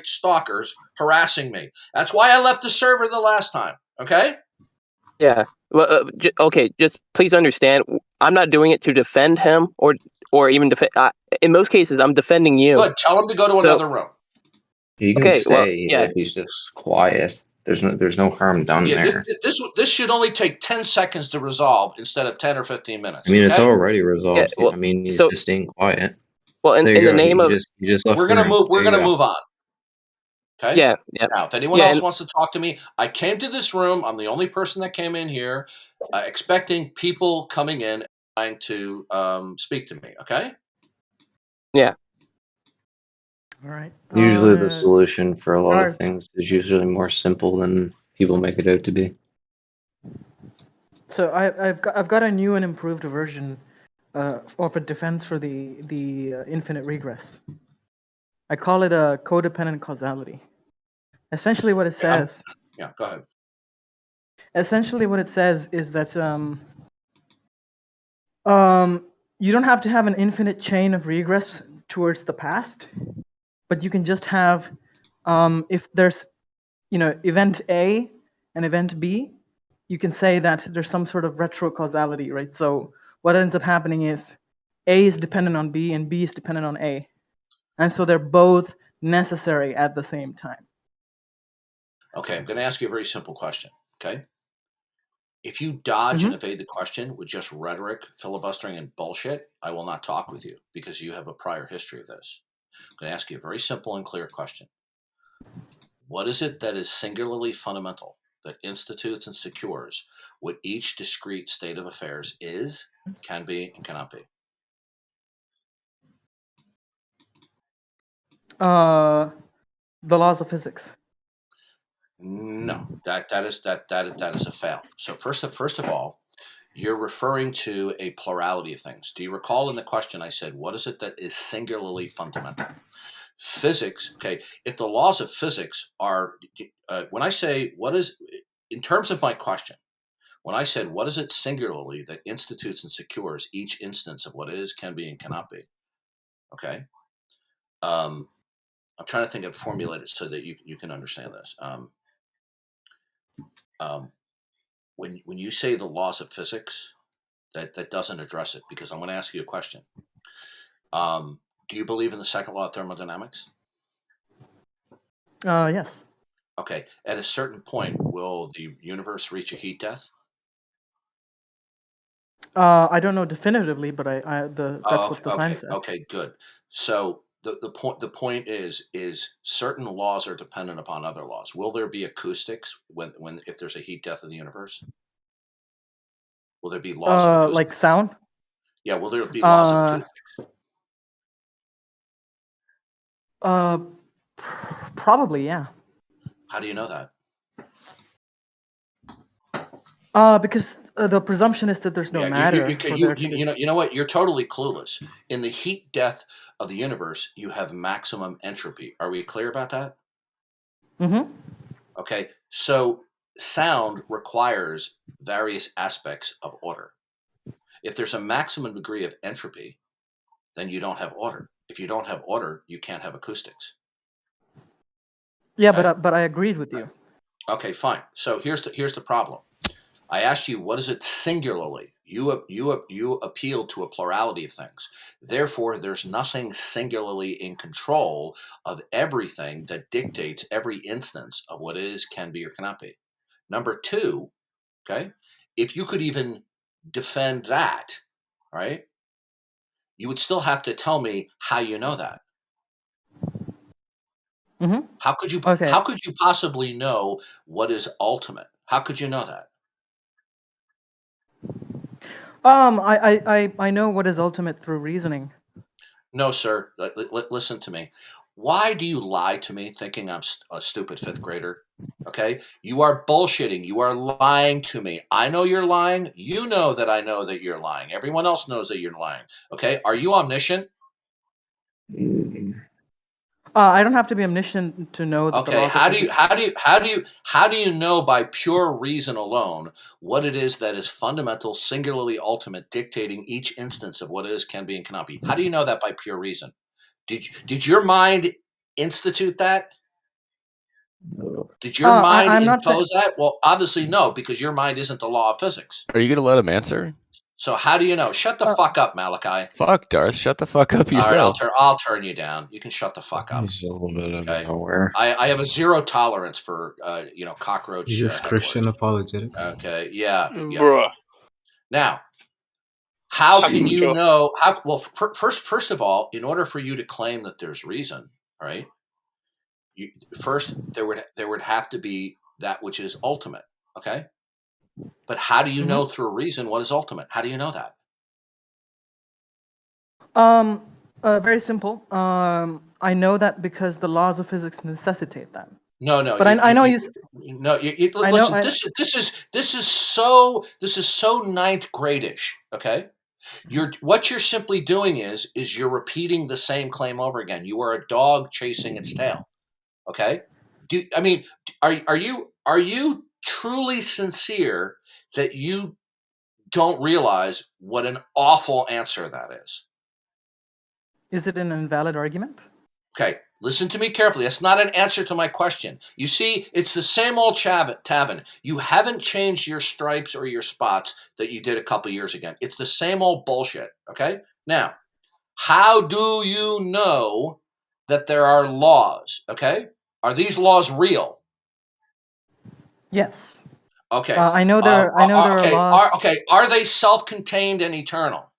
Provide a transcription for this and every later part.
stalkers harassing me. That's why I left the server the last time. Okay? Yeah. Well, okay. Just please understand, I'm not doing it to defend him or even defend. In most cases, I'm defending you. Good. Tell him to go to another room. He can Okay, stay well, yeah. if he's just quiet. There's no harm done there. This should only take 10 seconds to resolve instead of 10 or 15 minutes. I mean, it's okay? already resolved. Yeah, well, I mean, he's so- just staying quiet. Well, in the name of you just left We're the gonna room. move on. Okay? yeah. Now, if anyone else wants to talk to me, I came to this room. I'm the only person that came in here, expecting people coming in trying to speak to me. Okay? Yeah. All right. Usually, the solution for a lot of things is usually more simple than people make it out to be. So I've got a new and improved version of a defense for the infinite regress. I call it a codependent causality. Essentially, what it says. Yeah, go ahead. Essentially, what it says is that you don't have to have an infinite chain of regress towards the past, but you can just have if there's event A and event B, you can say that there's some sort of retro causality, right? So what ends up happening is A is dependent on B and B is dependent on A. And so they're both necessary at the same time. Okay, I'm going to ask you a very simple question, okay? If you dodge and evade the question with just rhetoric, filibustering, and bullshit, I will not talk with you because you have a prior history of this. I'm going to ask you a very simple and clear question. What is it that is singularly fundamental, that institutes and secures what each discrete state of affairs is, can be, and cannot be? The laws of physics. No, that is a fail. So first of all, you're referring to a plurality of things. Do you recall in the question I said, what is it that is singularly fundamental? Physics, okay, if the laws of physics are, when I say what is, in terms of my question, when I said what is it singularly that institutes and secures each instance of what is, can be, and cannot be, okay? I'm trying to think and formulate it so that you can understand this. When you say the laws of physics, that doesn't address it, because I'm going to ask you a question. Do you believe in the second law of thermodynamics? Yes. Okay. At a certain point, will the universe reach a heat death? I don't know definitively, but that's what the science says. Okay, good. So the point is certain laws are dependent upon other laws. Will there be acoustics if there's a heat death in the universe? Will there be laws of acoustics? Like sound? Yeah, will there be laws of acoustics? Probably, yeah. How do you know that? Because the presumption is that there's no matter. You know what? You're totally clueless. In the heat death of the universe, you have maximum entropy. Are we clear about that? Mm-hmm. Okay, so sound requires various aspects of order. If there's a maximum degree of entropy, then you don't have order. If you don't have order, you can't have acoustics. Yeah, okay? but I agreed with you. Okay, fine. So here's the problem. I asked you, what is it singularly? You appeal to a plurality of things. Therefore, there's nothing singularly in control of everything that dictates every instance of what is, can be, or cannot be. Number two, okay, if you could even defend that, right, you would still have to tell me how you know that. Mm-hmm. How could you possibly know what is ultimate? How could you know that? I know what is ultimate through reasoning. No, sir. Listen to me. Why do you lie to me thinking I'm a stupid fifth grader? Okay? You are bullshitting. You are lying to me. I know you're lying. You know that I know that you're lying. Everyone else knows that you're lying. Okay? Are you omniscient? I don't have to be omniscient to know that. Okay. How do you know by pure reason alone what it is that is fundamental, singularly ultimate, dictating each instance of what is, can be, and cannot be? How do you know that by pure reason? Did your mind institute that? Did your mind I'm not saying. impose that? Well, obviously no, because your mind isn't the law of physics. Are you going to let him answer? So how do you know? Shut the fuck up, Malachi. Fuck, Darth. Shut the fuck up All right, yourself. I'll turn you down. You can shut the fuck up. He's a little bit out Okay. of nowhere. I have a zero tolerance for cockroach. Is this hecklers. Christian apologetics? Okay, yeah. Bruh. Now, how Fucking can you Joe. know? First of all, in order for you to claim that there's reason, right? First, there would have to be that which is ultimate. Okay, but how do you know through reason what is ultimate? How do you know that? Very simple. I know that because the laws of physics necessitate that. No, But I know you. No, I listen. know. This is so ninth grade-ish. Okay, what you're simply doing is you're repeating the same claim over again. You are a dog chasing its tail. Okay, are you truly sincere that you don't realize what an awful answer that is? Is it an invalid argument? Okay, listen to me carefully. That's not an answer to my question. You see, it's the same old tavern. You haven't changed your stripes or your spots that you did a couple years ago. It's the same old bullshit, okay? Now, how do you know that there are laws, okay? Are these laws real? Yes. Okay. I know there. I know there are laws. Are they self-contained and eternal?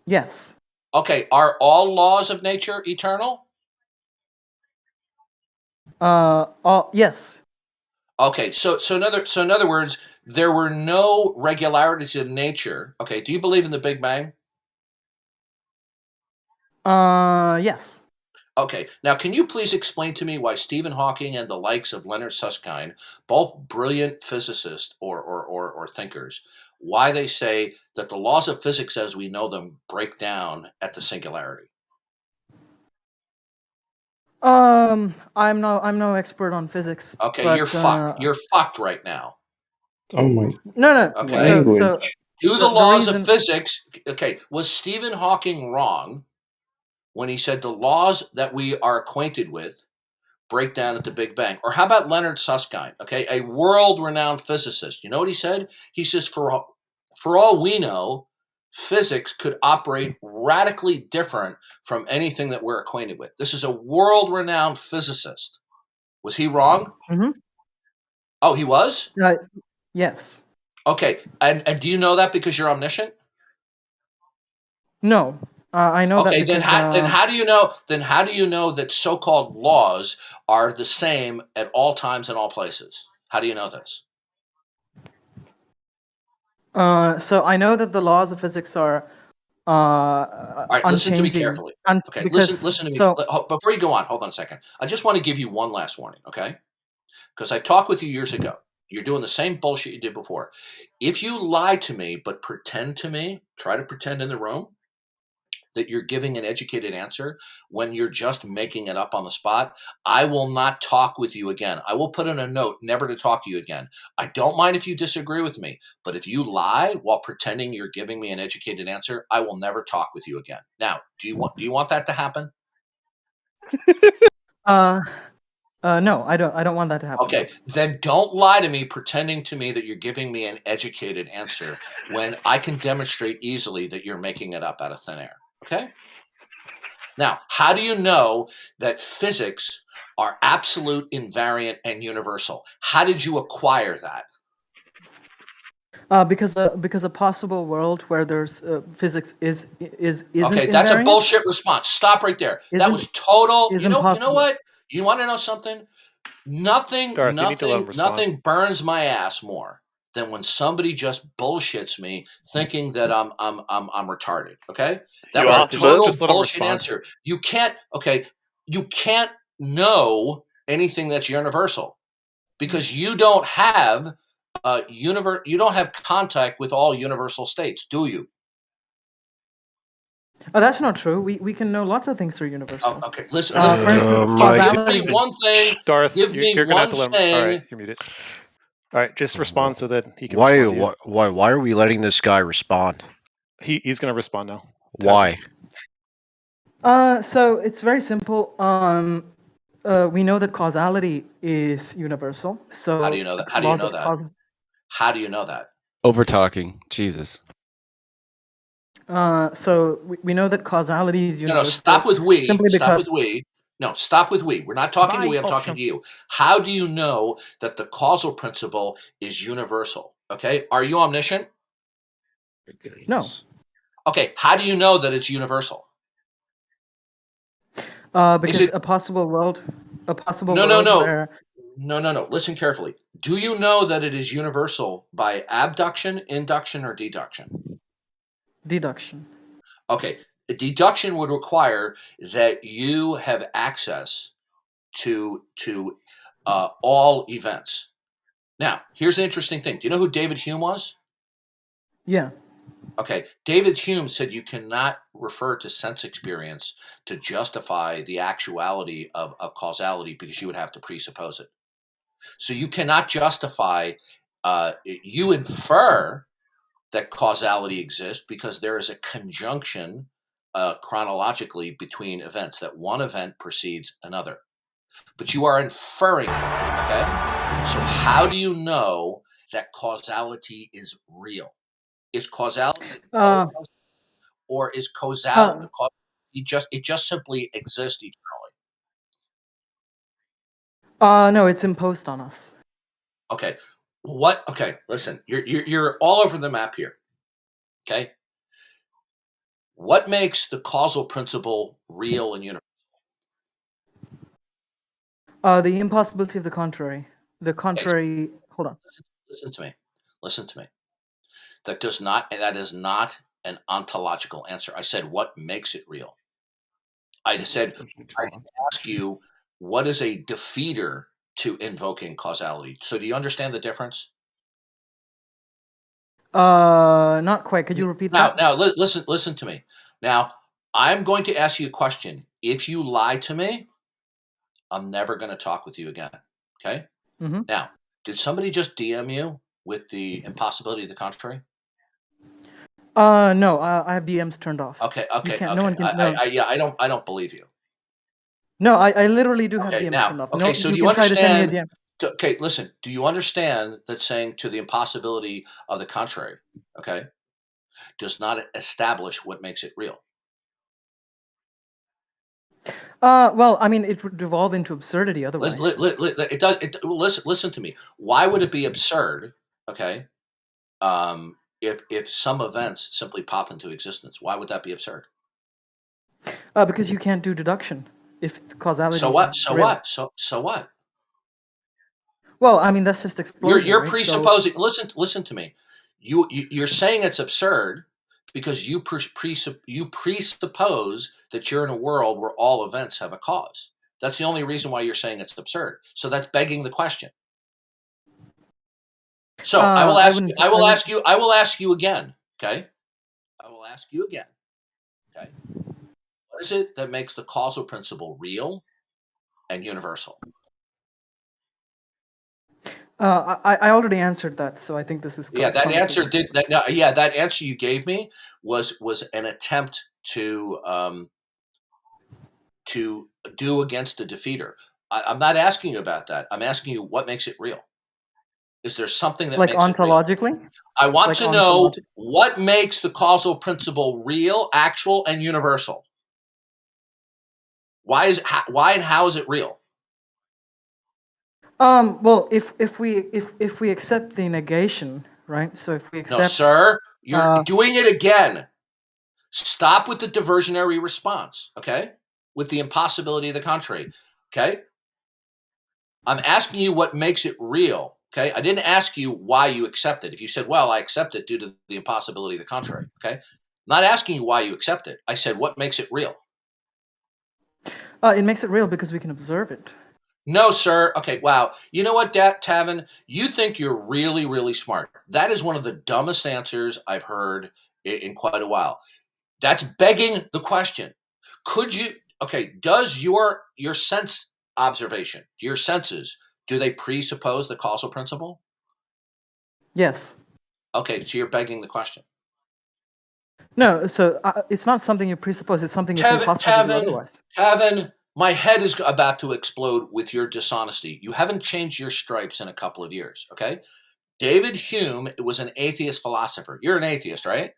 Yes. Okay. Are all laws of nature eternal? Yes. Okay. So in other words, there were no regularities in nature. Okay. Do you believe in the Big Bang? Yes. Okay. Now, can you please explain to me why Stephen Hawking and the likes of Leonard Susskind, both brilliant physicists or thinkers, why they say that the laws of physics as we know them break down at the singularity? I'm no expert on physics. Okay, but, you're fucked. You're fucked right now. Oh my No. Okay. language. Do the laws of physics. Okay. Was Stephen Hawking wrong when he said the laws that we are acquainted with break down at the Big Bang? Or how about Leonard Susskind, okay, a world-renowned physicist? You know what he said? He says, for all we know, physics could operate radically different from anything that we're acquainted with. This is a world-renowned physicist. Was he wrong? Mm-hmm. Oh, he was? Yes. Okay, and do you know that because you're omniscient? No. I know that Okay, because, then how do you know? Then how do you know that so-called laws are the same at all times and all places? How do you know this? So I know that the laws of physics are All right, listen to me unchanging. carefully. Okay, because, listen to me. So, Before you go on, hold on a second. I just want to give you one last warning, okay? Because I talked with you years ago. You're doing the same bullshit you did before. If you lie to me but pretend to me, try to pretend in the room that you're giving an educated answer when you're just making it up on the spot, I will not talk with you again. I will put in a note never to talk to you again. I don't mind if you disagree with me, but if you lie while pretending you're giving me an educated answer, I will never talk with you again. Now, do you want that to happen? no, I don't want that to happen. Okay, then don't lie to me pretending to me that you're giving me an educated answer when I can demonstrate easily that you're making it up out of thin air. Okay? Now, how do you know that physics are absolute, invariant, and universal? How did you acquire that? Because a possible world where there's physics isn't okay, that's invariant? A bullshit response. Stop right there. That was total. You know what? You want to know something? Nothing burns my ass more than when somebody just bullshits me thinking that I'm retarded. Okay? That was a total bullshit answer. You can't know anything that's universal because you don't have you don't have contact with all universal states, do you? Oh, that's not true. We can know lots of things through universal. Oh, okay, listen. For instance, give me one thing. Darth, give me you're one gonna have to thing. All right, you're muted. All right, just respond so that he can respond to you. Why are we letting this guy respond? He's going to respond now. Why? So it's very simple. we know that causality is universal. So How do you know that? How do you know that? How do you know that? Over talking. Jesus. So we know that causality is universal. No, stop with we. Simply Stop because with we. No, stop with we. We're not talking to we. I'm talking to you. How do you know that the causal principle is universal? Okay. Are you omniscient? no. Okay. How do you know that it's universal? Because it- a possible world No. where No. Listen carefully. Do you know that it is universal by abduction, induction, or deduction? deduction. Okay. A deduction would require that you have access to all events. Now, here's the interesting thing. Do you know who David Hume was? Yeah. Okay. David Hume said you cannot refer to sense experience to justify the actuality of causality because you would have to presuppose it. So you cannot justify, you infer that causality exists because there is a conjunction chronologically between events, that one event precedes another. But you are inferring it, okay? So how do you know that causality is real? Is causality or is causality it just simply exists eternally? No, it's imposed on us. Okay. Okay, listen. You're all over the map here. Okay? What makes the causal principle real and universal? The impossibility of the contrary. The contrary. Hold on. Listen to me. Listen to me. That is not an ontological answer. I said what makes it real. I said I ask you what is a defeater to invoking causality. So do you understand the difference? Not quite. Could you repeat that? Now listen to me. Now I'm going to ask you a question. If you lie to me, I'm never going to talk with you again. Okay? Mm-hmm. Now, did somebody just DM you with the impossibility of the contrary? No, I have DMs turned off. Okay. No one can. No. I don't believe you. No, I literally do have Okay, DMs now, turned off. okay, No, so you do you can try to send me a understand? DM. Okay, listen. Do you understand that saying to the impossibility of the contrary, okay, does not establish what makes it real? Well, I mean, it would devolve into absurdity otherwise. It does. Listen to me. Why would it be absurd? Okay, if some events simply pop into existence, why would that be absurd? Because you can't do deduction if causality. So what? Is real. So what? Well, I mean, that's just explosion. You're right? presupposing. Listen to me. You're saying it's absurd because you presuppose that you're in a world where all events have a cause. That's the only reason why you're saying it's absurd. So that's begging the question. So I will ask you again. Okay. I will ask you again. Okay. What is it that makes the causal principle real and universal? I already answered that, so I think this is. Yeah, that answer did that. No, yeah, that answer you gave me was an attempt to do against the defeater. I'm not asking you about that. I'm asking you what makes it real. Is there something that like makes ontologically? It real? I want to know what makes the causal principle real, actual, and universal. Why and how is it real? Well, if we accept the negation, right? So if we accept. No, sir, you're doing it again. Stop with the diversionary response, okay? With the impossibility of the contrary, okay? I'm asking you what makes it real, okay? I didn't ask you why you accept it. If you said, well, I accept it due to the impossibility of the contrary, okay? I'm not asking you why you accept it. I said, what makes it real? It makes it real because we can observe it. No, sir. Okay, wow. You know what, Tavin? You think you're really, really smart. That is one of the dumbest answers I've heard in quite a while. That's begging the question. Could you, okay, does your sense observation, your senses, do they presuppose the causal principle? Yes. Okay, so you're begging the question. No, so it's not something you presuppose. It's something it's impossible to do otherwise. Kevin, My head is about to explode with your dishonesty. You haven't changed your stripes in a couple of years, okay? David Hume was an atheist philosopher. You're an atheist, right?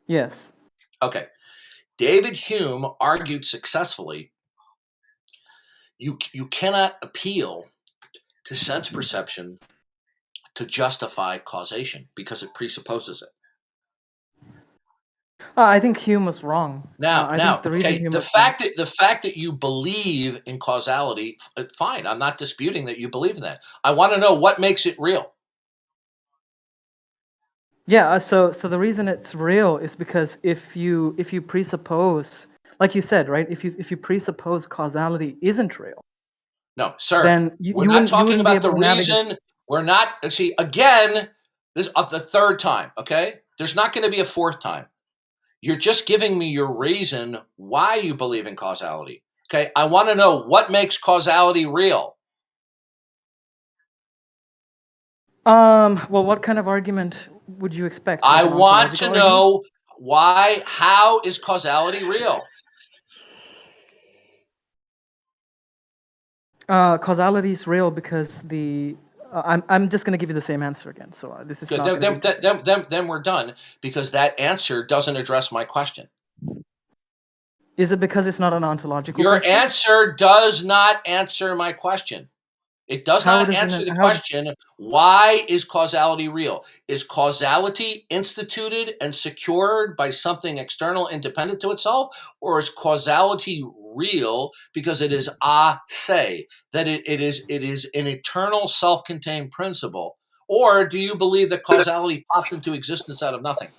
Yes. Okay. David Hume argued successfully you cannot appeal to sense perception to justify causation because it presupposes it. I think Hume was wrong. I think the reason okay, Hume the was wrong, fact that you believe in causality, fine. I'm not disputing that you believe in that. I want to know what makes it real. yeah. So the reason it's real is because if you presuppose, like you said, right? If you presuppose causality isn't real, No, sir. then We're not you talking wouldn't be about the able to navigate. reason. We're not. See, again, this is the third time. Okay, there's not going to be a fourth time. You're just giving me your reason why you believe in causality. Okay, I want to know what makes causality real. Well, what kind of argument would you expect? Like I an want to ontological argument? know how is causality real? Causality is real because I'm just going to give you the same answer again. So this is Good. not going to be interesting. Then we're done because that answer doesn't address my question. Is it because it's not an ontological Your question? answer does not answer my question. It does How not does answer it? the How? question, why is causality real? Is causality instituted and secured by something external independent to itself? Or is causality real because it is a se, that it is an eternal self-contained principle? Or do you believe that causality pops into existence out of nothing?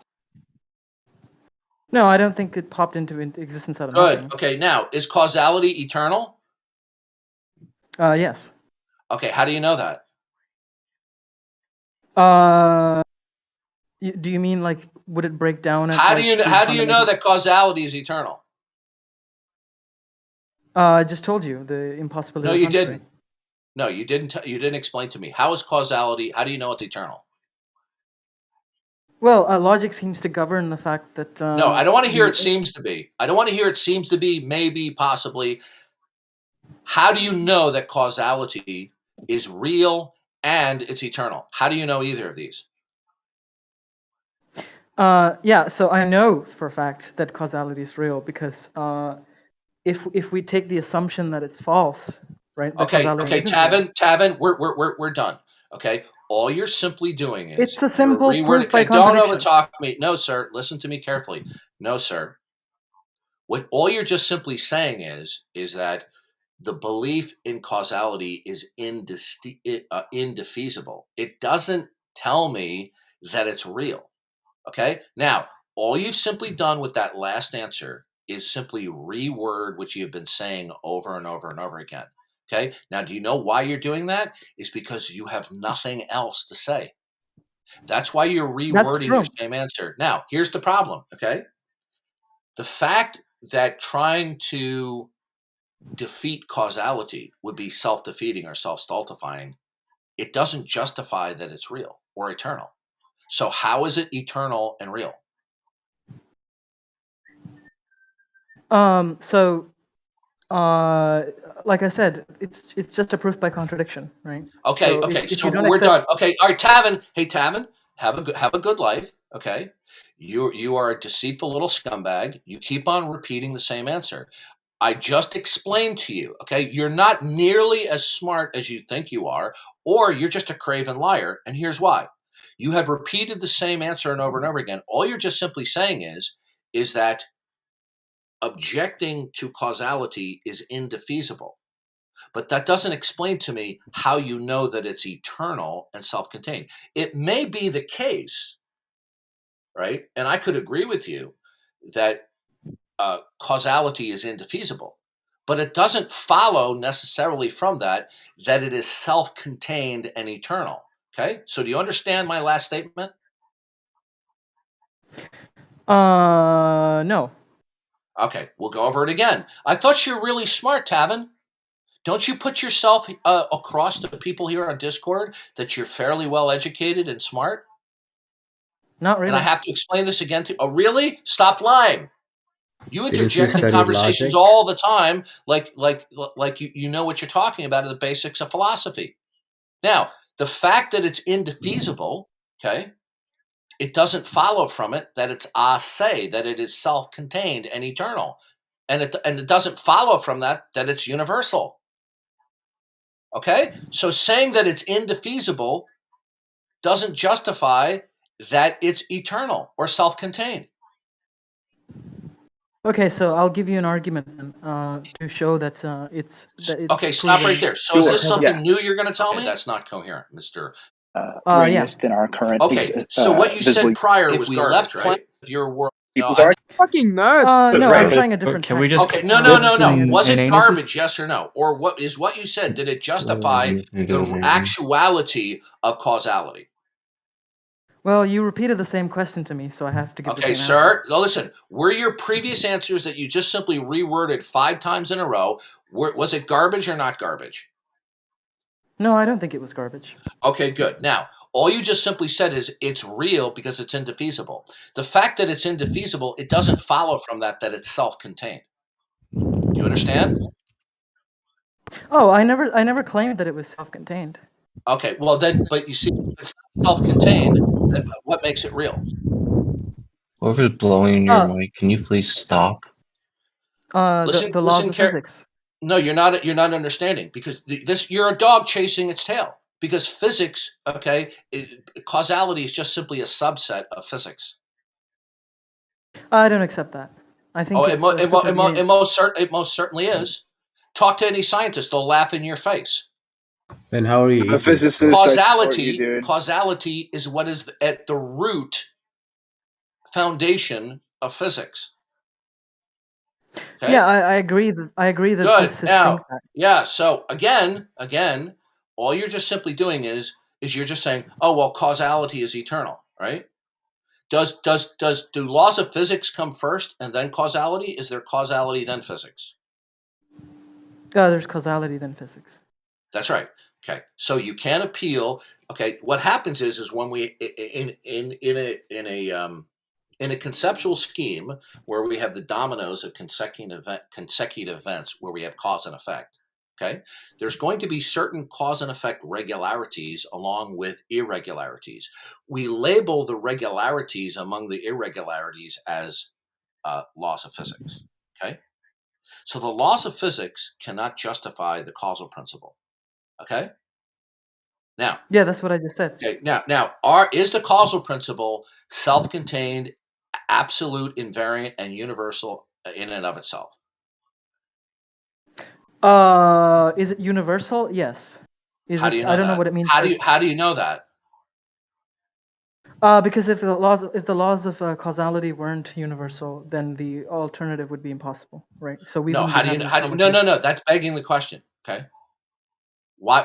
No, I don't think it popped into existence out of Good. nothing. Okay, now, is causality eternal? Yes. Okay, how do you know that? Do you mean like would it break down at How like do you three know fundamental? that causality is eternal? I just told you the impossibility No, of the you contrary. didn't. No, you didn't. You didn't explain to me. How is causality? How do you know it's eternal? Well, logic seems to govern the fact that No, I don't want to hear the it seems to be. I don't want to hear it seems to be, maybe, possibly. How do you know that causality is real and it's eternal? How do you know either of these? yeah. So I know for a fact that causality is real because if we take the assumption that it's false, right? That Okay, causality isn't real. Tavin, we're done. Okay, all you're simply doing is It's a you're simple rewording. proof by Okay, don't contradiction. overtalk me. No, sir. Listen to me carefully. No, sir. What all you're just simply saying is that the belief in causality is indefeasible. It doesn't tell me that it's real. Okay. Now, all you've simply done with that last answer is simply reword what you've been saying over and over and over again. Okay. Now, do you know why you're doing that? Is because you have nothing else to say. That's why you're That's rewording your true. same answer. Now, here's the problem. Okay. The fact that trying to defeat causality would be self-defeating or self-stultifying, it doesn't justify that it's real or eternal. So how is it eternal and real? So like I said, it's just a proof by contradiction, right? Okay, So okay, if so you don't we're accept, done. Okay, all right, Tavin. Hey, Tavin, have a good life. Okay, you are a deceitful little scumbag. You keep on repeating the same answer. I just explained to you. Okay, you're not nearly as smart as you think you are, or you're just a craven liar. And here's why: you have repeated the same answer and over again. All you're just simply saying is that objecting to causality is indefeasible. But that doesn't explain to me how you know that it's eternal and self-contained. It may be the case, right? And I could agree with you that causality is indefeasible, but it doesn't follow necessarily from that it is self-contained and eternal. Okay, so do you understand my last statement? no. Okay, we'll go over it again. I thought you were really smart, Tavin. Don't you put yourself across to people here on Discord that you're fairly well educated and smart? Not And I really. have to explain this again to. Oh, really? Stop lying. You Didn't you interject in study conversations logic? all the time, like you know what you're talking about in the basics of philosophy. Now, the fact that it's indefeasible, okay, it doesn't follow from it that it's a se, that it is self-contained and eternal, and it doesn't follow from that it's universal. Okay, so saying that it's indefeasible doesn't justify that it's eternal or self-contained. Okay, so I'll give you an argument then, to show that it's Okay, stop right proven. there. So is this Sure, something yeah. new you're going to tell me? That's not coherent, Mr. Radius than our current. Okay, so what you said prior was garbage, right? Your world. People's No, argument. Fucking nerd. No, right, I'm but- trying a different. Can we tactic. just okay, no. in Was it any- garbage? Yes or no? Or what is what you said? Did it justify the actuality of causality? Well, you repeated the same question to me, so I have to give the Okay, same sir. Now listen. Were your previous answers that you just simply reworded 5 times in a row? Was it garbage or not garbage? No, I don't think it was garbage. Okay, good. Now, all you just simply said is it's real because it's indefeasible. The fact that it's indefeasible, it doesn't follow from that it's self-contained. Do you understand? Oh, I never claimed that it was self-contained. Okay, well then, but you see, if it's not self-contained, then what makes it real? Whoever's blowing your mic, can you please stop? The laws of physics. No, you're not understanding, because you're a dog chasing its tail. Because physics, okay, causality is just simply a subset of physics. I don't accept that. I think it most certainly is. Talk to any scientist; they'll laugh in your face. Then how are you? Causality is what is at the root foundation of physics. Okay? Yeah, I agree. I agree that Good. this is Now, things that. yeah. So again, all you're just simply doing is you're just saying, oh well, causality is eternal, right? Do laws of physics come first and then causality? Is there causality then physics? There's causality then physics. That's right. Okay, so you can appeal. Okay, what happens is when we in a conceptual scheme where we have the dominoes of consecutive events where we have cause and effect. Okay, there's going to be certain cause and effect regularities along with irregularities. We label the regularities among the irregularities as laws of physics. Okay, so the laws of physics cannot justify the causal principle. Okay. Now. Yeah, that's what I just said. Okay. Now, is the causal principle self-contained, absolute, invariant, and universal in and of itself? Is it universal? Yes. How do you know I don't that? know what it means. How do you know that? Because if the laws of causality weren't universal, then the alternative would be impossible, right? So we no. How do you know? No. That's begging the question. Okay. Why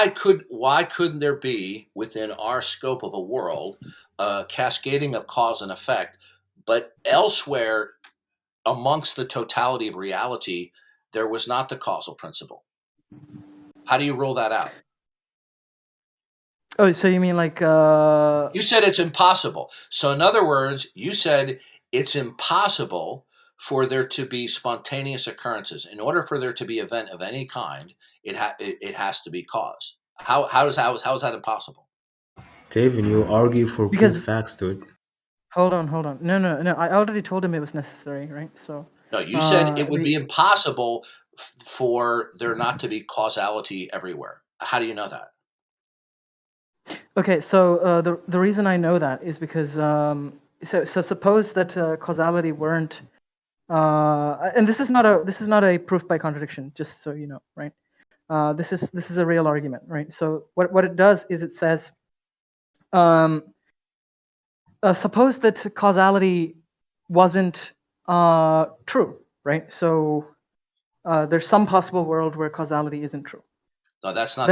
couldn't there be within our scope of a world a cascading of cause and effect, but elsewhere amongst the totality of reality there was not the causal principle? How do you rule that out? Oh, so you mean like you said it's impossible. So in other words, you said it's impossible for there to be spontaneous occurrences. In order for there to be event of any kind, it has to be cause. How is that impossible? David, you argue for because facts, dude. Hold on. No. I already told him it was necessary, right? So. No, you said it would be impossible for there not to be causality everywhere. How do you know that? Okay, so the reason I know that is because so suppose that causality weren't. And this is not a proof by contradiction, just so you know, right? This is a real argument, right? So what it does is it says, suppose that causality wasn't true, right? So there's some possible world where causality isn't true. No, that's not.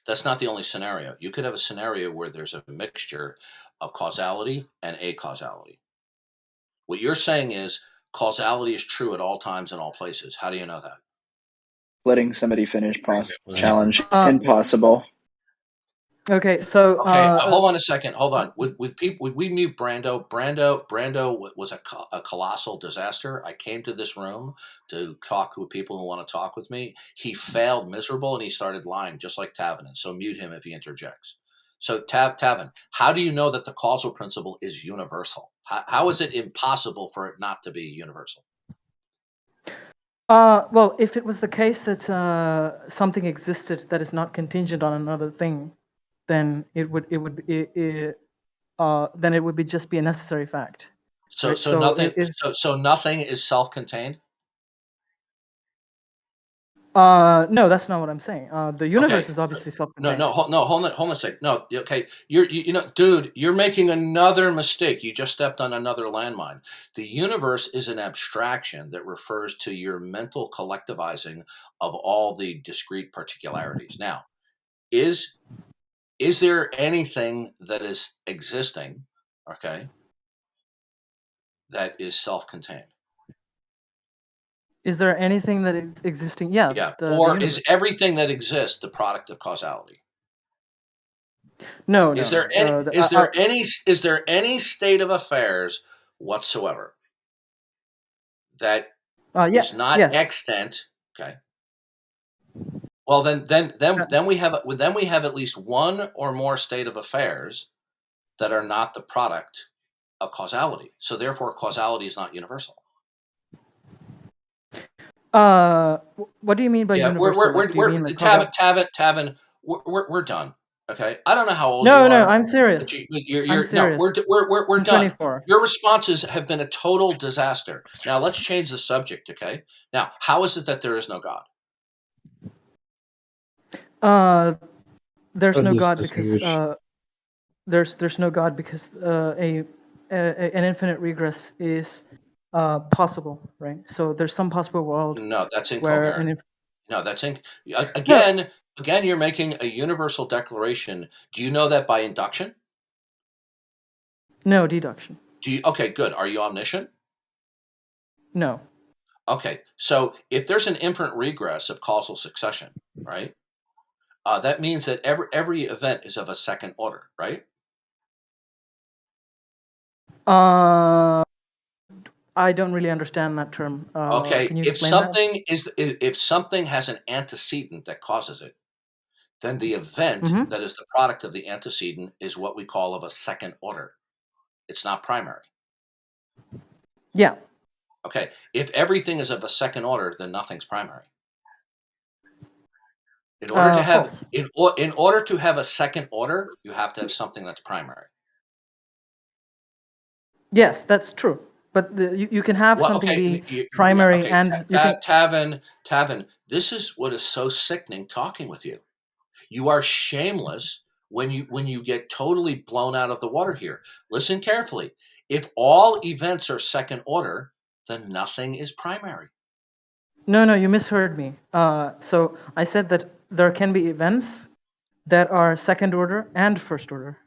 That's not the only scenario. You could have a scenario where there's a mixture of causality and acausality. What you're saying is causality is true at all times and all places. How do you know that? Letting somebody finish challenge impossible. Okay, so Okay, hold on a second. Hold on. Would we mute Brando? Brando was a colossal disaster. I came to this room to talk with people who want to talk with me. He failed miserable and he started lying, just like Tavenin. So mute him if he interjects. So Tavin, how do you know that the causal principle is universal? How is it impossible for it not to be universal? Well, if it was the case that something existed that is not contingent on another thing, then it would just be a necessary fact. So right? so nothing so nothing is self-contained? No, that's not what I'm saying. The universe is obviously self-contained. No, hold on a sec. No, okay. You know, dude, you're making another mistake. You just stepped on another landmine. The universe is an abstraction that refers to your mental collectivizing of all the discrete particularities. Now, is there anything that is existing, okay, that is self-contained? Is there anything that is existing? Yeah. Yeah. The Or universe. is everything that exists the product of causality? No. Is there any state of affairs whatsoever that is not extant? Okay. Well, then we have at least one or more state of affairs that are not the product of causality. So therefore, causality is not universal. What do you mean by universal? Tavin, we're done. Okay, I don't know how old you are. No, I'm serious. I'm serious. No, we're done. 24. Your responses have been a total disaster. Now let's change the subject. Okay. Now, how is it that there is no God? There's no God because there's no God because an infinite regress is possible, right? So there's some possible world. No, that's incoherent. Again, you're making a universal declaration. Do you know that by induction? No, deduction. Okay, good. Are you omniscient? No. Okay, so if there's an infinite regress of causal succession, right? That means that every event is of a second order, right? I don't really understand that term. Okay, can you explain if something has an antecedent that causes it, then the event that is the product of the antecedent is what we call of a second order. It's not primary. Yeah. Okay, if everything is of a second order, then nothing's primary. In order to have false. in order to have a second order, you have to have something that's primary. Yes, that's true. But you can have something be primary and you can... Tavin, this is what is so sickening talking with you. You are shameless when you get totally blown out of the water here. Listen carefully. If all events are second order, then nothing is primary. No, you misheard me. So I said that there can be events that are second order and first order.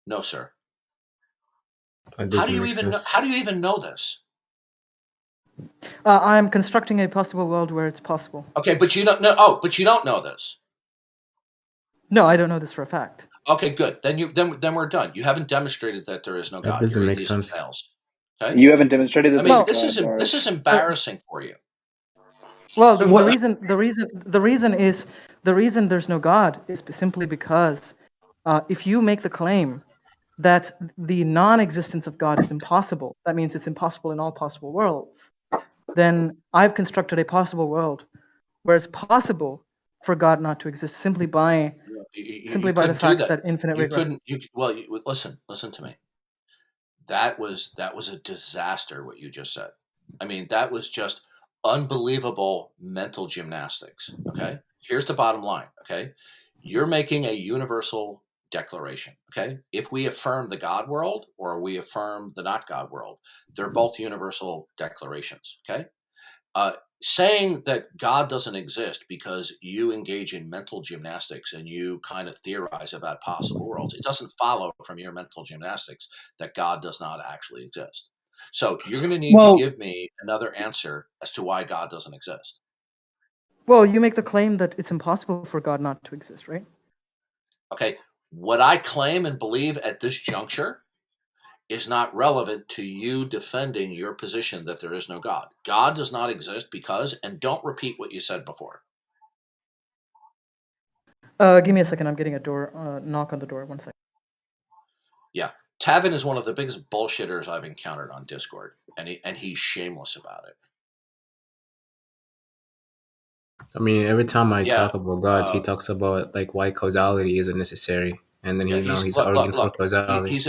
No, sir. How do you even know this? I'm constructing a possible world where it's possible. Okay, but you don't know. Oh, but you don't know this. No, I don't know this for a fact. Okay, good. Then we're done. You haven't demonstrated that there is no God. That doesn't make sense. Okay? You haven't demonstrated that. I mean, this is embarrassing for you. Well, the reason there's no God is simply because if you make the claim that the non-existence of God is impossible, that means it's impossible in all possible worlds, then I've constructed a possible world where it's possible for God not to exist simply by the fact that infinite regress. Listen to me. That was a disaster what you just said. I mean, that was just unbelievable mental gymnastics. Okay, here's the bottom line. Okay, you're making a universal declaration. Okay, if we affirm the God world or we affirm the not God world, they're both universal declarations. Okay, saying that God doesn't exist because you engage in mental gymnastics and you kind of theorize about possible worlds, it doesn't follow from your mental gymnastics that God does not actually exist. So you're going to need to give me another answer as to why God doesn't exist. Well, you make the claim that it's impossible for God not to exist, right? Okay, what I claim and believe at this juncture is not relevant to you defending your position that there is no God. God does not exist because, and don't repeat what you said before. Give me a second. I'm getting a knock on the door. 1 second. Yeah, Tavin is one of the biggest bullshitters I've encountered on Discord, and he's shameless about it. I mean, every time I Yeah, talk about God, he talks about like why causality isn't necessary, and then yeah, he's arguing for causality.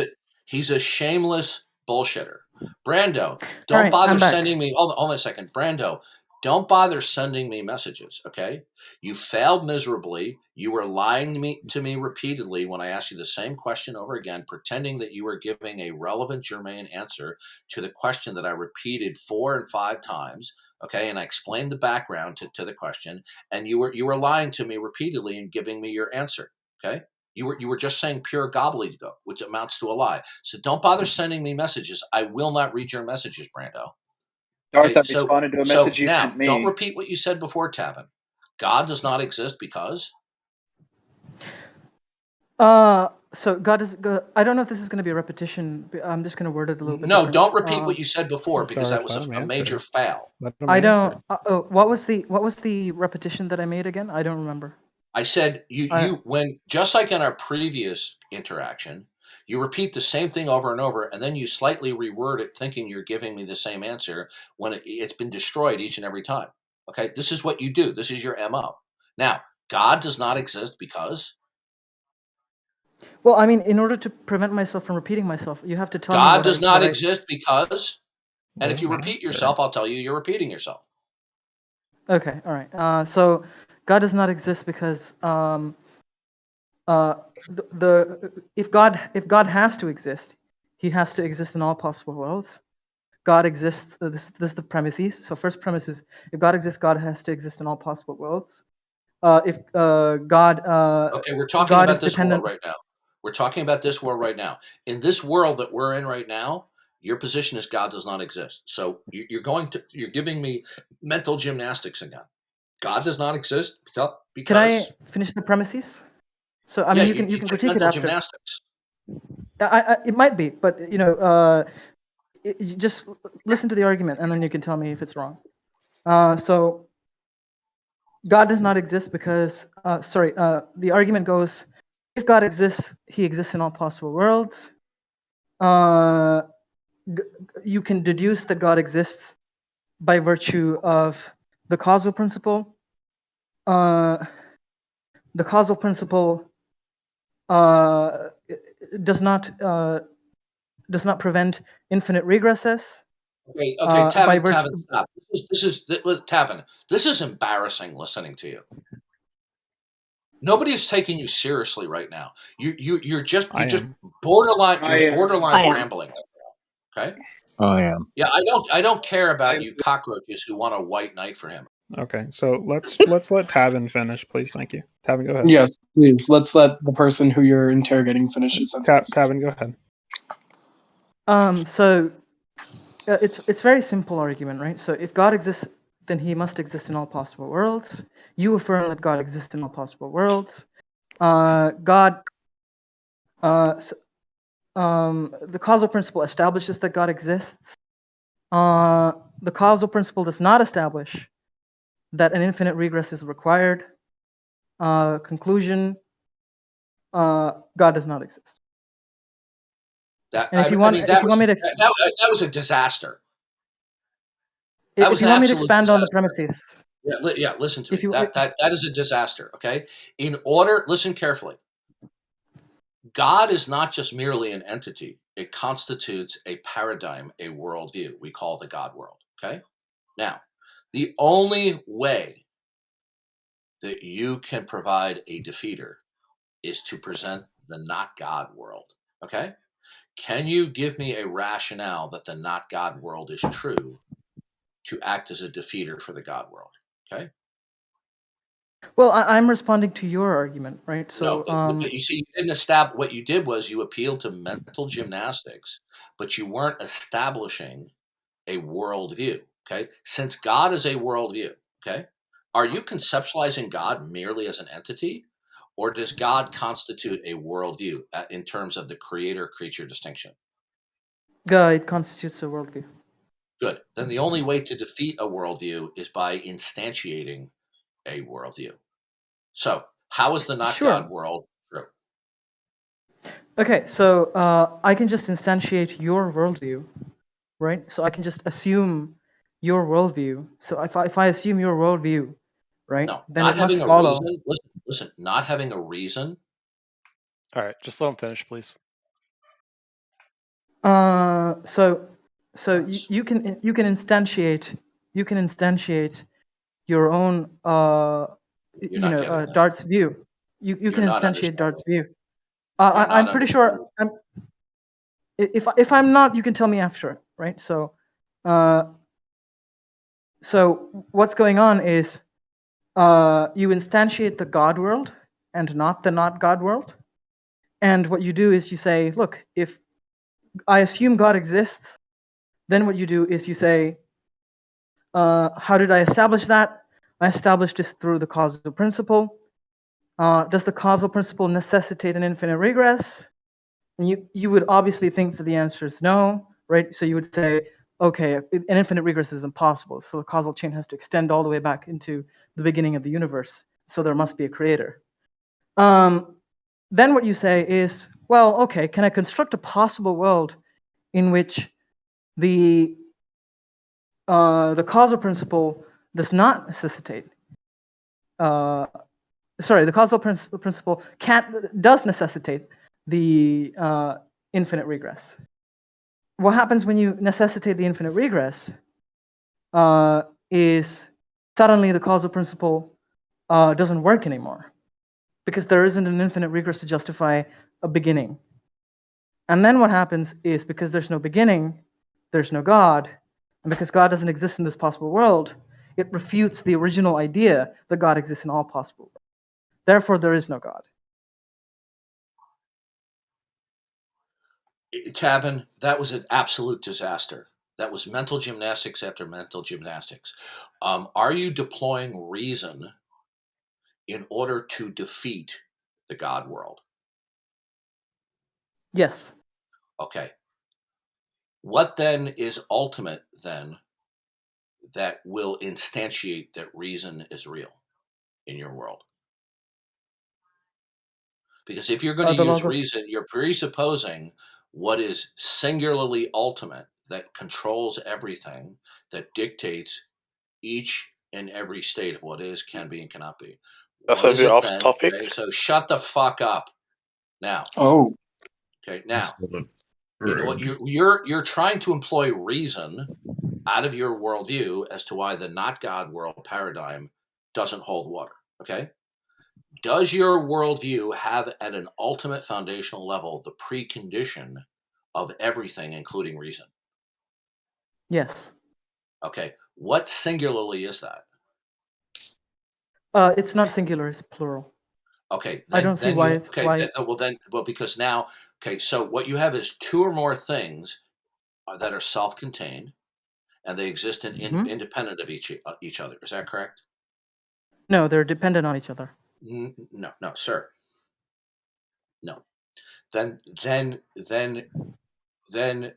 He's a shameless bullshitter. Brando, don't All right, bother I'm back. sending me. Hold on a second, Brando. Don't bother sending me messages, okay? You failed miserably. You were lying to me repeatedly when I asked you the same question over again, pretending that you were giving a relevant, germane answer to the question that I repeated 4 and 5 times, okay? And I explained the background to the question, and you were lying to me repeatedly and giving me your answer, okay? You were just saying pure gobbledygook, which amounts to a lie. So don't bother sending me messages. I will not read your messages, Brando. Darth, Okay, I responded to a message you now, sent me. don't repeat what you said before, Tavin. God does not exist because? So God is. I don't know if this is going to be a repetition. I'm just going to word it a little bit. No, different. don't repeat what you said before because that Darth, was let a him major answer. fail. Let him I answer. don't. What was the repetition that I made again? I don't remember. I said when just like in our previous interaction, you repeat the same thing over and over, and then you slightly reword it, thinking you're giving me the same answer when it's been destroyed each and every time. Okay, this is what you do. This is your MO. Now, God does not exist because Well, I mean, in order to prevent myself from repeating myself, you have to tell me God what does I. not exist because, and Let if you him repeat answer. yourself, I'll tell you you're repeating yourself. Okay, all right. So God does not exist because if God has to exist, He has to exist in all possible worlds. God exists. This is the premises. So first premise is if God exists, God has to exist in all possible worlds. If God Okay, we're talking God about is this dependent. world right now. We're talking about this world right now. In this world that we're in right now, your position is God does not exist. So you're giving me mental gymnastics again. God does not exist because Can I finish the premises? So I mean, you can you did critique it mental after. gymnastics. It might be, but you just listen to the argument and then you can tell me if it's wrong. So God does not exist because, the argument goes, if God exists, He exists in all possible worlds. You can deduce that God exists by virtue of the causal principle. The causal principle does not prevent infinite regresses. Okay, by Tavin, virtue. stop. Tavin. This is embarrassing listening to you. Nobody is taking you seriously right now. You're just borderline rambling. Okay. I am. Yeah, I don't care about you cockroaches who want a white knight for him. Okay, so let's let Tavin finish, please. Thank you. Tavin, go ahead. Yes, please. Let's let the person who you're interrogating finish his sentence. Tavin, go ahead. So it's very simple argument, right? So if God exists, then He must exist in all possible worlds. You affirm that God exists in all possible worlds. The causal principle establishes that God exists. The causal principle does not establish that an infinite regress is required. Conclusion: God does not exist. That was a disaster. If you want me to expand on the premises. Yeah, listen to me. That is a disaster, okay? Listen carefully. God is not just merely an entity. It constitutes a paradigm, a worldview. We call the God world, okay? Now, the only way that you can provide a defeater is to present the not God world, okay? Can you give me a rationale that the not God world is true to act as a defeater for the God world, okay? Well, I'm responding to your argument, right? So, but you see, you didn't establish. What you did was you appealed to mental gymnastics, but you weren't establishing a worldview. Okay, since God is a worldview, okay, are you conceptualizing God merely as an entity, Or does God constitute a worldview in terms of the creator-creature distinction? It constitutes a worldview. Good. Then the only way to defeat a worldview is by instantiating a worldview. So how is the not Sure. God world true? Okay, so I can just instantiate your worldview, right? So I can just assume your worldview. So if I assume your worldview, right, No, then not it must having a follow. reason. Listen, not having a reason. All right, just let him finish, please. So Yes. you can instantiate your own You're not getting that. Dart's view. You You're can not instantiate Dart's understanding. view. You're not I'm pretty sure. If I'm not, you can tell me after, right? So what's going on is you instantiate the God world and not the not God world. And what you do is you say, look, if I assume God exists, then what you do is you say, how did I establish that? I established this through the causal principle. Does the causal principle necessitate an infinite regress? And you would obviously think that the answer is no, right? So you would say, okay, an infinite regress is impossible. So the causal chain has to extend all the way back into the beginning of the universe. So there must be a creator. Then what you say is, well, okay, can I construct a possible world in which the causal principle does not necessitate the causal principle does necessitate the infinite regress. What happens when you necessitate the infinite regress is suddenly the causal principle doesn't work anymore because there isn't an infinite regress to justify a beginning. And then what happens is because there's no beginning, there's no God, and because God doesn't exist in this possible world, it refutes the original idea that God exists in all possible worlds. Therefore, there is no God. Tavin, that was an absolute disaster. That was mental gymnastics after mental gymnastics. Are you deploying reason in order to defeat the God world? Yes. Okay. What then is ultimate then that will instantiate that reason is real in your world? Because if you're going to The use log of reason, you're presupposing what is singularly ultimate, that controls everything, that dictates each and every state of what is, can be, and cannot be. That's What a is bit it off then? topic. Okay, so shut the fuck up now. Oh, Okay, now what you're trying to employ reason out of your worldview as to why the not God world paradigm doesn't hold water. Okay, does your worldview have at an ultimate foundational level the precondition of everything, including reason? yes. Okay, what singularly is that? It's not singular; it's plural. Okay, I don't see why it's why. because now, okay, so what you have is two or more things that are self-contained, and they exist independent of each other. Is that correct? No, they're dependent on each other. No, sir. No. Then they're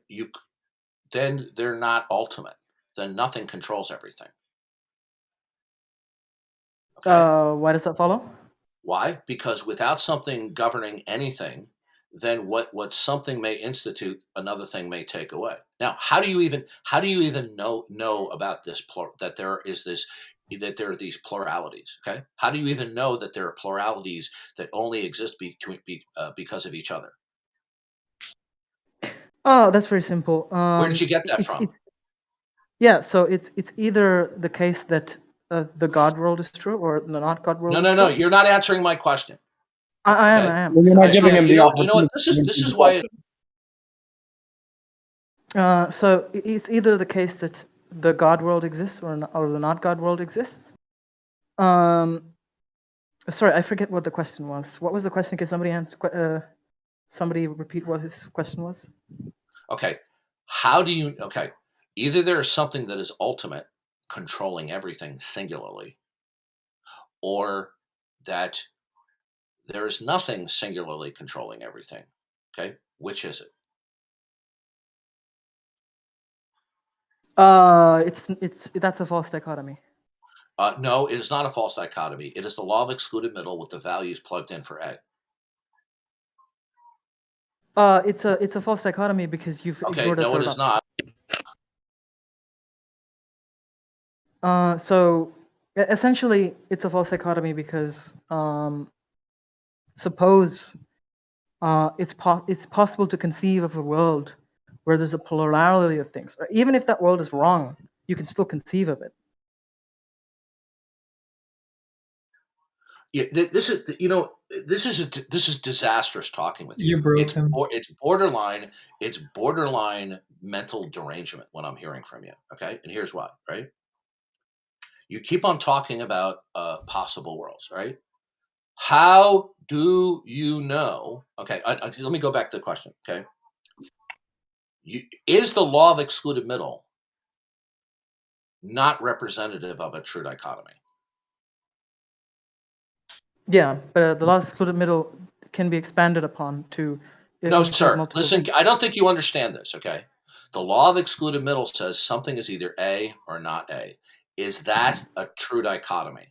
not ultimate. Then nothing controls everything. Okay. Why does that follow? Why? Because without something governing anything, then what something may institute, another thing may take away. Now, how do you even know about this that there are these pluralities? Okay, how do you even know that there are pluralities that only exist because of each other? Oh, that's very simple. Where did you get that from? So it's either the case that the God world is true or the not God world. No. You're not answering my question. I Okay? am. well, you're not giving him You the know opportunity. what? This is why. So it's either the case that the God world exists or the not God world exists. Sorry, I forget what the question was. What was the question? Can somebody answer? Somebody repeat what his question was? Okay. How do you? Okay. Either there is something that is ultimate, controlling everything singularly, or that there is nothing singularly controlling everything. Okay, which is it? That's a false dichotomy. No, it is not a false dichotomy. It is the law of excluded middle with the values plugged in for A. It's a false dichotomy because you've Okay, ignored a no, third it is option. not. So essentially, it's a false dichotomy because suppose it's possible to conceive of a world where there's a plurality of things. Even if that world is wrong, you can still conceive of it. Yeah, this is disastrous talking with you. You broke It's him. it's borderline mental derangement when I'm hearing from you. Okay, and here's why. Right, you keep on talking about possible worlds. Right, how do you know? Okay, let me go back to the question. Okay, is the law of excluded middle not representative of a true dichotomy? Yeah, but the law of excluded middle can be expanded upon to. No, sir. multiple Listen, things. I don't think you understand this, okay? The law of excluded middle says something is either A or not A. Is that a true dichotomy?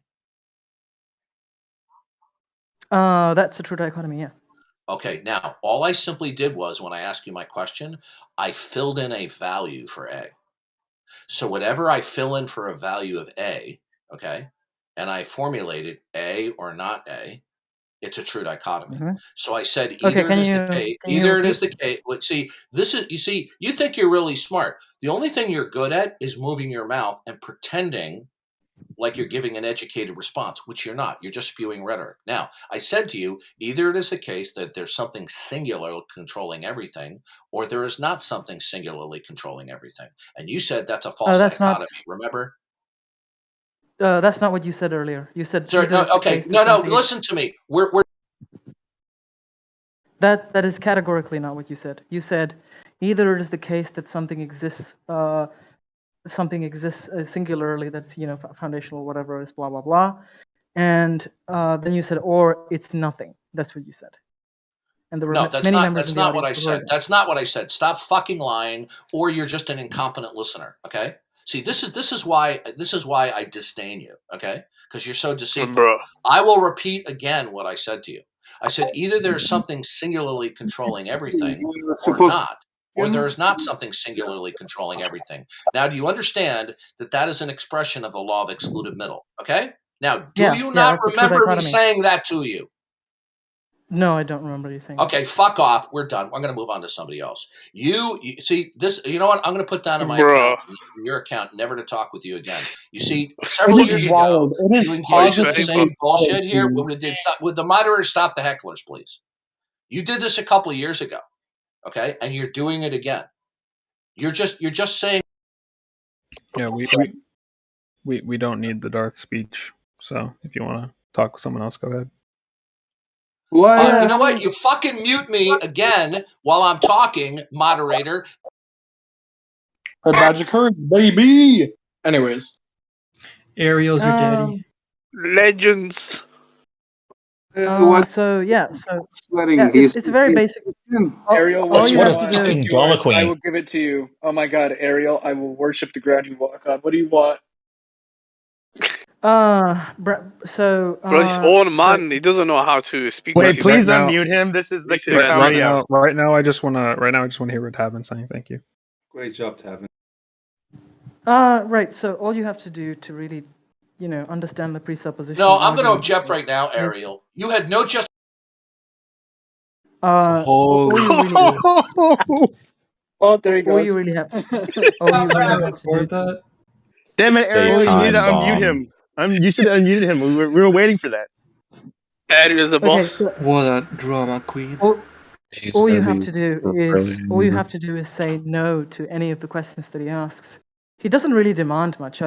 That's a true dichotomy, yeah. Okay, now, all I simply did was, when I asked you my question, I filled in a value for A. So whatever I fill in for a value of A, okay, and I formulated A or not A, it's a true dichotomy. Mhm. So I said Okay, either it is the case. Either it is the case. See, you think you're really smart. The only thing you're good at is moving your mouth and pretending like you're giving an educated response, which you're not. You're just spewing rhetoric. Now, I said to you, either it is the case that there's something singular controlling everything, or there is not something singularly controlling everything. And you said that's a false dichotomy. Remember? That's not what you said earlier. You said Sir, no, okay, no. Listen to me. We're That is categorically not what you said. You said either it is the case that something exists singularly, that's foundational, whatever is blah blah blah, and then you said, or it's nothing. That's what you said. And there were many members in the audience. That's not what I said. That's not what I said. Stop fucking lying, or you're just an incompetent listener. Okay. See, this is why I disdain you. Okay, because you're so deceitful. I will repeat again what I said to you. I said either there's something singularly controlling everything, or not, or there is not something singularly controlling everything. Now, do you understand that that is an expression of the law of excluded middle? Okay. Now, do you not remember me saying that to you? No, I don't remember you saying. Okay, fuck off. We're done. I'm going to move on to somebody else. You see this? You know what? I'm going to put down in my account, your account, never to talk with you again. You see, several years ago, you engaged in the same bullshit here. Would the moderator stop the hecklers, please? You did this a couple of years ago, okay, and you're doing it again. You're just saying. Yeah, we don't need the Darth speech. So if you want to talk with someone else, go ahead. You know what? You fucking mute me again while I'm talking, moderator. Red badge of courage, baby. Anyways, Ariel's your daddy. Legends. It's very basic. Ariel, all you have to do is drama queen. I will give it to you. Oh my God, Ariel, I will worship the ground you walk on. What do you want? Bro, he's old man. He doesn't know how to speak. Wait, please unmute him. This is the comedy hour. Right now, I just want to hear what Tavin saying. Thank you. Great job, Tavin. Right. So all you have to do to really, understand the presupposition. No, I'm going to object right now, Ariel. You had no just. All you really Oh, there he goes. All you really have to do. Damn it, Ariel! You need to unmute him. You should have unmuted him. We were waiting for that. Ariel's a boss. So, what a drama queen. All you have to do is say no to any of the questions that he asks. He doesn't really demand much.